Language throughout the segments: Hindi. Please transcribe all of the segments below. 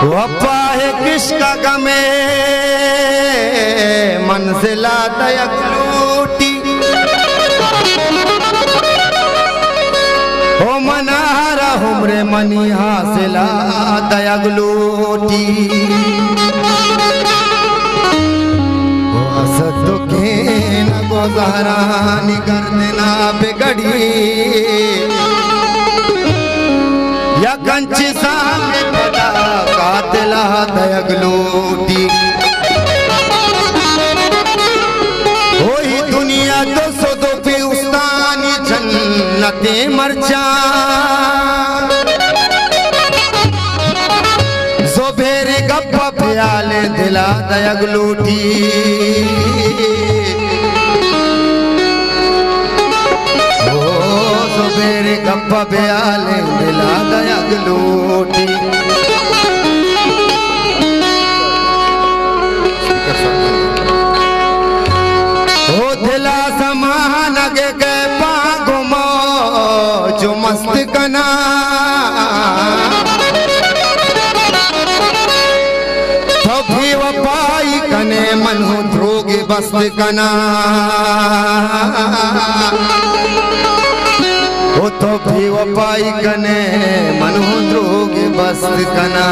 वफा है किसका गमे मंजिला दयक लूटी हो मनारा हमरे मनी हासिला दयक लूटी हो असद के न गुजारानी कर देना बिगड़ी या कंची सामने पता कातिला दयक लूटी होई दुनिया तो सो पे उस्तानी जन्नते मरचा ज़ोबेरे गप्पा प्याले दिला दयक लूटी ज़ोबेरे गप्पा प्याले दिला दयक लूटी हो दिला समान के पागुमो जो मस्त कना तो भी वपाई कने मन हो ध्रोगे बस कना हो तो भी वपाई कने मन हो ध्रोगे बस कना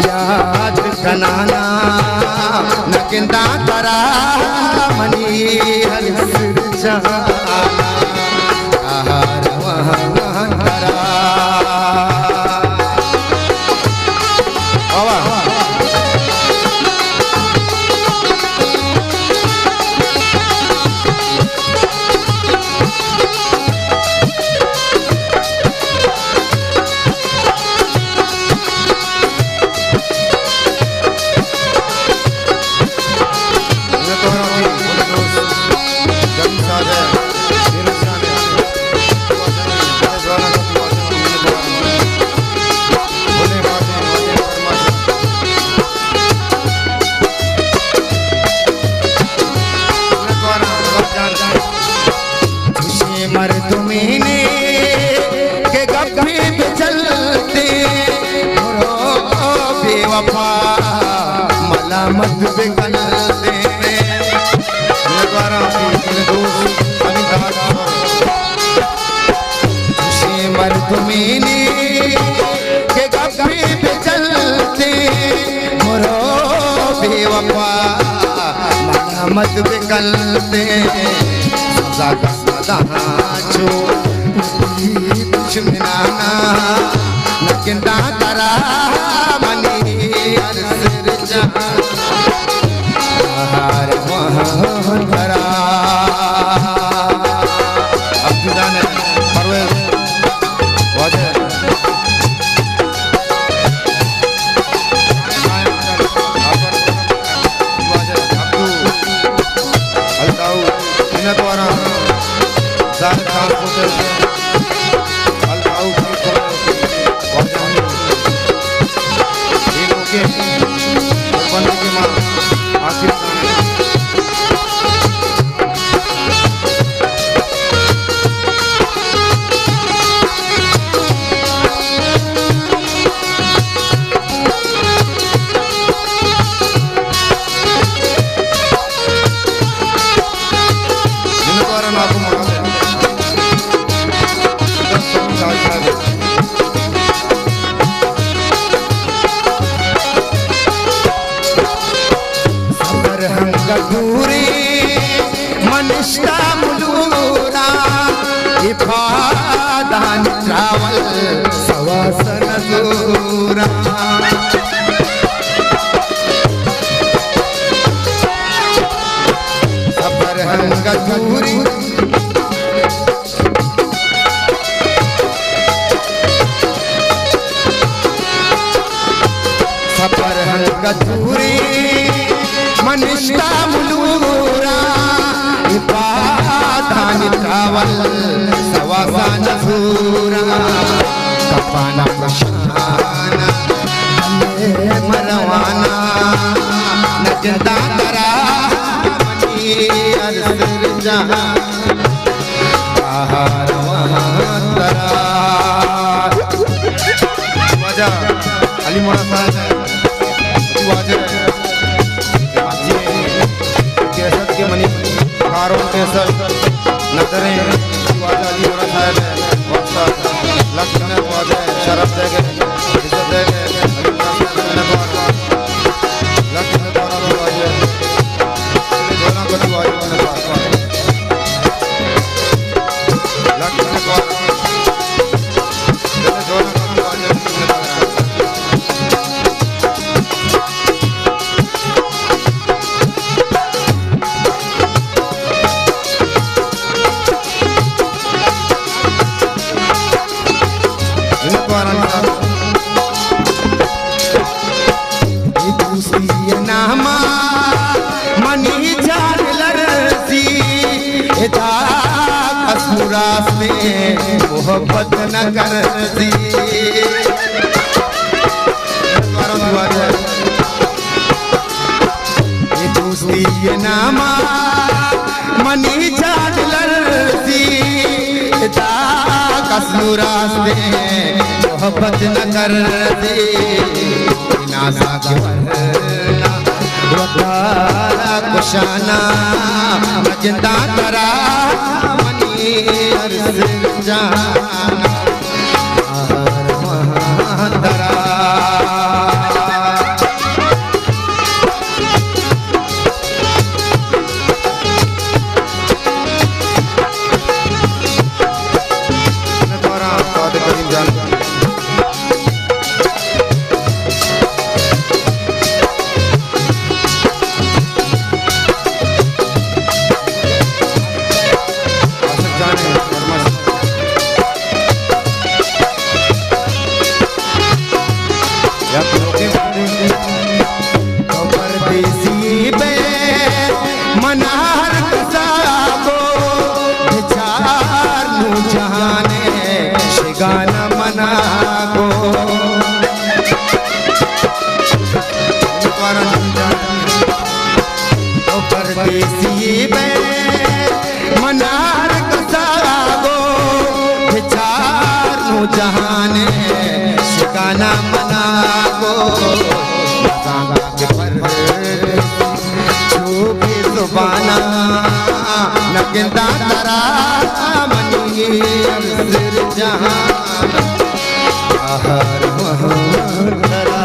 याद कनाना नकिंदा तरा मनी हर सिर जहाना मर तुम्हें के गप्पे पे चलते बेवफा मलामत पे गलते मर तुम्हें के गप्पे पे चलते बेवफा मलामत पे गलते जो दुश्मनाना नकिंदा तरा मनी हर सिर जहार वहाँ तरा अब जाने परवेज वाजे मनिष्ठा मुलूरा इफादान ट्रावल सवासन दूरा सफर हंग दूरी सफर हंग दूरी मनिष्ठा मुलूरा इफादान ट्रावल सवासन दूरा कपाना प्रशाना मरवाना अली मोड़ा साहब केसर के मनी कारों केसर नजरे अली मोड़ा साहब लक्ष्मण शरफ देगे इज्जत देगे लक्ष्मण मोहब्बत न करती ये दोस्ती ये नामा मनी चाट लड़ती कसुरास्ते मोहब्बत न करती नासा के वरना कुशाना जिंदा करा जाना महादरा गाना मना को परदेसी में मनार कसागो चार जहाने शिकाना मना को जुबाना नगिंदा तरा मनी जहां हर महरा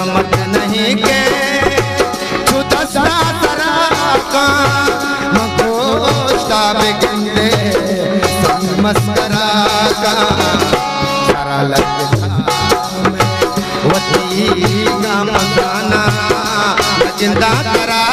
मत नहीं के मस्करा का सारा वती का मसाना जिंदा करा